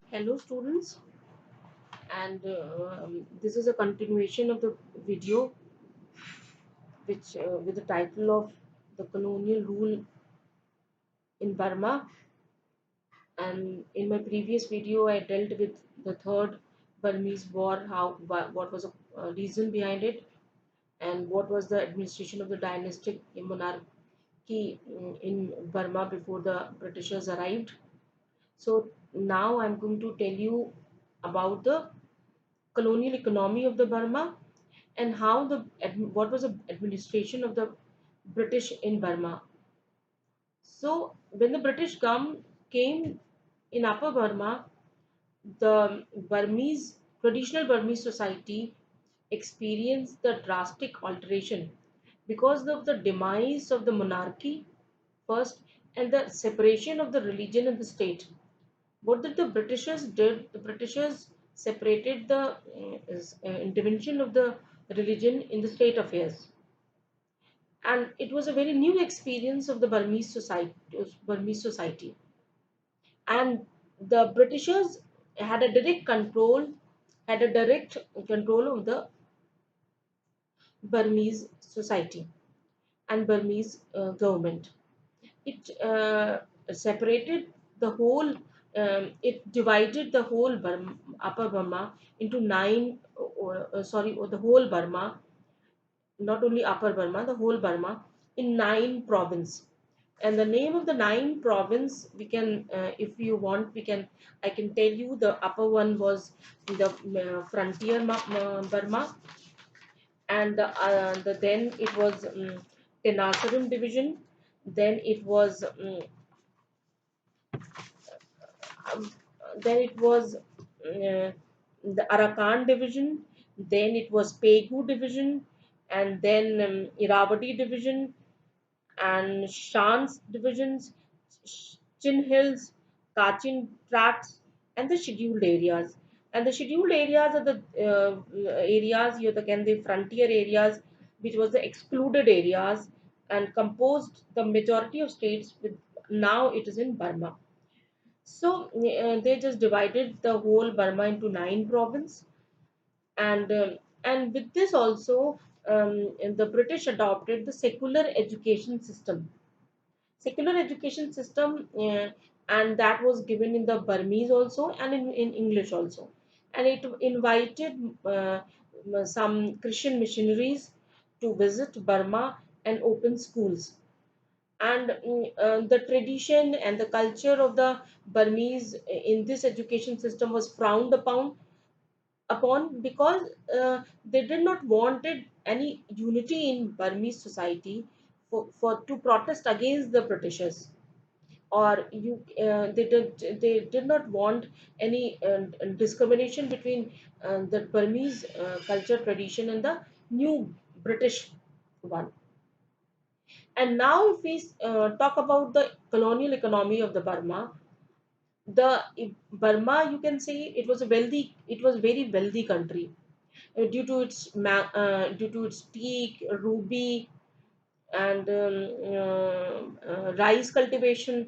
Hello students, and this is a continuation of the video which with the title of the colonial rule in Burma. And in my previous video I dealt with the third Burmese war, what was the reason behind it, and what was the administration of the dynastic monarchy in Burma before the Britishers arrived. So now I'm going to tell you about the colonial economy of the Burma, and how what was the administration of the British in Burma. So when the British came in Upper Burma, the traditional Burmese society experienced the drastic alteration because of the demise of the monarchy first, and the separation of the religion and the state. What did the Britishers did? The Britishers separated the intervention of the religion in the state affairs, and it was a very new experience of the Burmese society. And the Britishers had a direct control of the Burmese society and Burmese government. It separated the whole. It divided the whole Upper Burma into nine. Or the whole Burma, not only Upper Burma, the whole Burma, in nine province. And the name of the nine province, we can, if you want, we can. I can tell you the upper one was the frontier Burma, and the then it was Tenasserim division. Then it was um, then it was the Arakan division. Then it was Pegu division, and then Irrawaddy division, and Shan's divisions, Chin Hills, Kachin tracts, and the scheduled areas. And the scheduled areas are the areas, again the frontier areas, which was the excluded areas, and composed the majority of states. With now it is in Burma. So they just divided the whole Burma into nine provinces, and with this also, the British adopted the secular education system, and that was given in the Burmese also, and in English also. And it invited some Christian missionaries to visit Burma and open schools. And the tradition and the culture of the Burmese in this education system was frowned upon, because they did not wanted any unity in Burmese society for to protest against the Britishers. Or they did not want any discrimination between the Burmese culture tradition and the new British one. And now if we talk about the colonial economy of the Burma, the Burma, you can say, it was very wealthy country, due to its teak, ruby, and rice cultivation.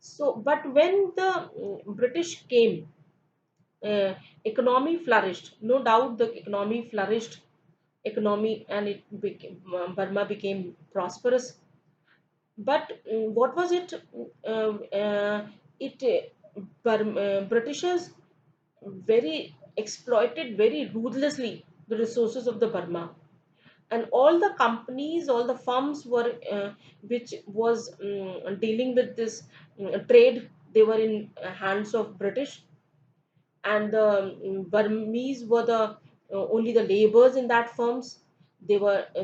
So, but when the British came, economy flourished. No doubt, the economy flourished, and Burma became prosperous. But what was it? It Britishers very exploited very ruthlessly the resources of the Burma, and all the companies, all the firms were which was dealing with this trade. They were in hands of British, and the Burmese were the only the laborers in that firms. They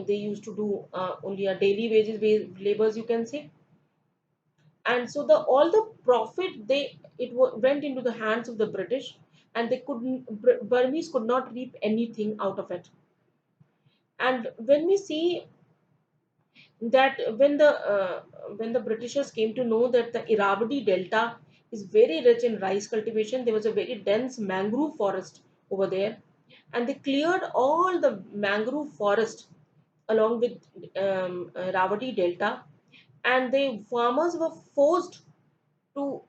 used to do only a daily wages labors, you can say. And so the all the profit, went into the hands of the British, and Burmese could not reap anything out of it. And when we see that when the Britishers came to know that the Irrawaddy Delta is very rich in rice cultivation, there was a very dense mangrove forest over there, and they cleared all the mangrove forest along with Irrawaddy Delta, and the farmers were forced to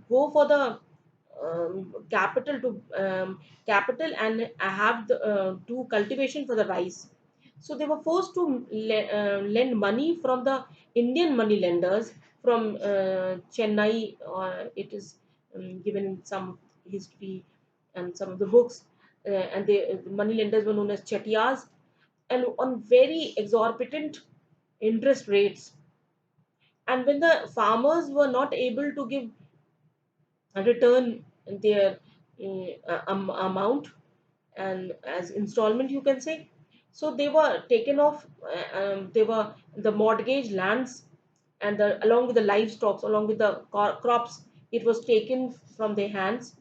go for the capital to capital and have the do cultivation for the rice. So they were forced to lend money from the Indian money lenders from Chennai. It is given in some history and some of the books. And the money lenders were known as chettiars, and on very exorbitant interest rates. And when the farmers were not able to give return their amount and as installment, you can say, so they were taken off. They were the mortgage lands, and along with the livestock, along with the crops, it was taken from their hands,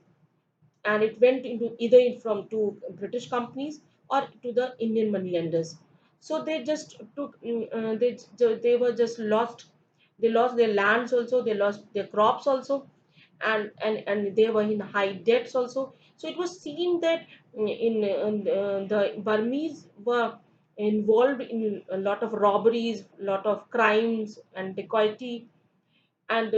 and it went into either from to British companies or to the Indian money lenders. So they just took, they were just lost. They lost their lands also. They lost their crops also, and they were in high debts also. So it was seen that the Burmese were involved in a lot of robberies, a lot of crimes and dacoity, and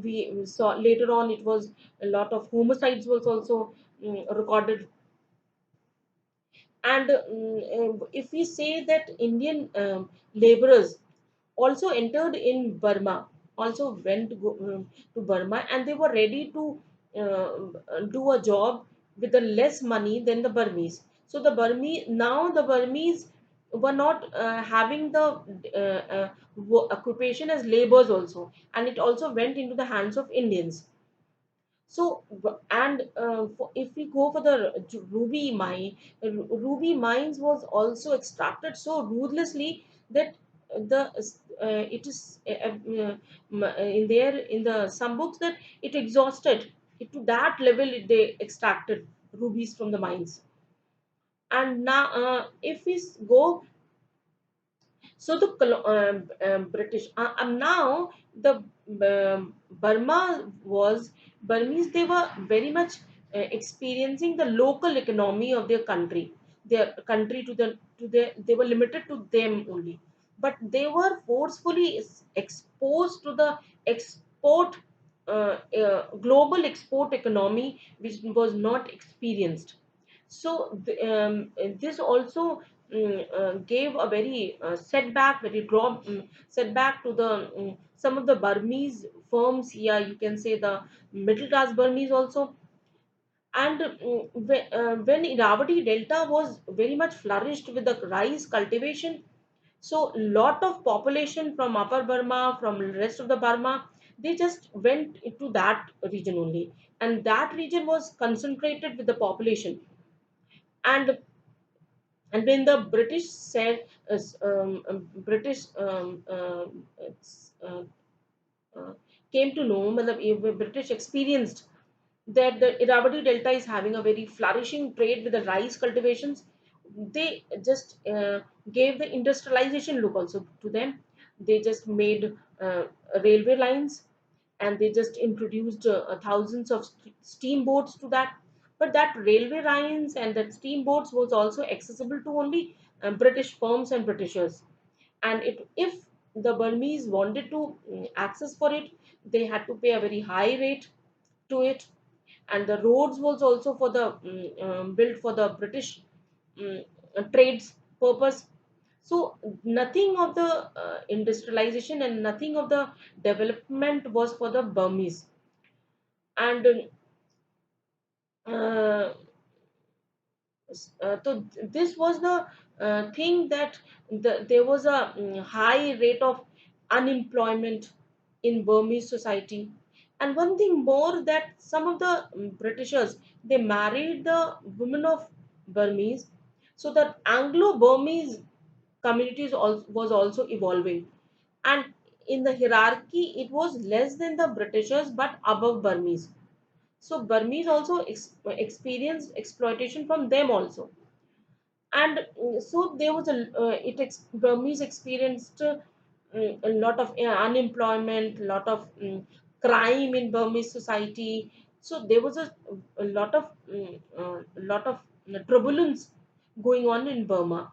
we saw later on it was a lot of homicides was also recorded. And if we say that Indian laborers also entered in Burma, also went to Burma, and they were ready to do a job with the less money than the Burmese. So the Burmese were not having the occupation as laborers also, and it also went into the hands of Indians. So, and if we go for the ruby mine, ruby mines was also extracted so ruthlessly that it is in there in the some books that it exhausted it to that level. They extracted rubies from the mines. And now, if we go, so the British, now the Burmese. They were very much experiencing the local economy of their country. Their country they were limited to them only, but they were forcefully exposed to the export, global export economy, which was not experienced. So this also gave a very setback to the some of the Burmese firms. Yeah, you can say the middle class Burmese also. And when Irrawaddy Delta was very much flourished with the rice cultivation, so lot of population from Upper Burma, from rest of the Burma, they just went into that region only, and that region was concentrated with the population. And and when the British said British uh, uh, came to know, British experienced that the Irrawaddy Delta is having a very flourishing trade with the rice cultivations. They just gave the industrialization look also to them. They just made railway lines, and they just introduced thousands of steamboats to that. But that railway lines and that steamboats was also accessible to only British firms and Britishers. And if the Burmese wanted to access for it, they had to pay a very high rate to it. And the roads was also for the built for the British trades purpose. So nothing of the industrialization and nothing of the development was for the Burmese. And uh, so this was the thing that there was a high rate of unemployment in Burmese society. And one thing more, that some of the Britishers, they married the women of Burmese, so that Anglo-Burmese communities was also evolving. And in the hierarchy, it was less than the Britishers but above Burmese. So Burmese also experienced exploitation from them also. And so there was Burmese experienced a lot of unemployment, a lot of crime in Burmese society. So there was a lot of turbulence going on in Burma,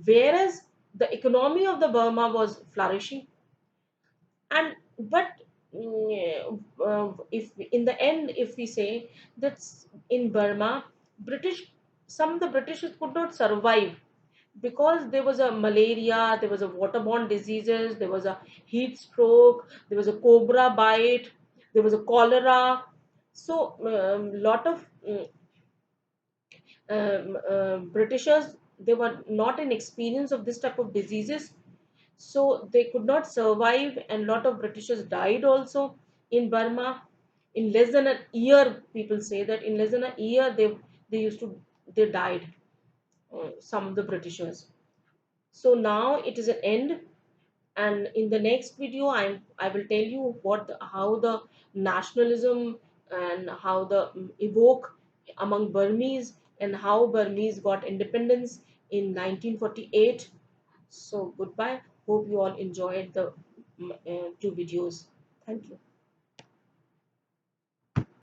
whereas the economy of the Burma was flourishing. And but if in the end, if we say that in Burma, British, some of the Britishers could not survive because there was a malaria, there was a waterborne diseases, there was a heat stroke, there was a cobra bite, there was a cholera. So lot of Britishers, they were not in experience of this type of diseases, so they could not survive, and lot of Britishers died also in Burma. In less than a year, people say that in less than a year they used to they died, some of the Britishers. So now it is an end, and in the next video I will tell you how the nationalism and how the evoke among Burmese, and how Burmese got independence in 1948. So goodbye, hope you all enjoyed the two videos. Thank you.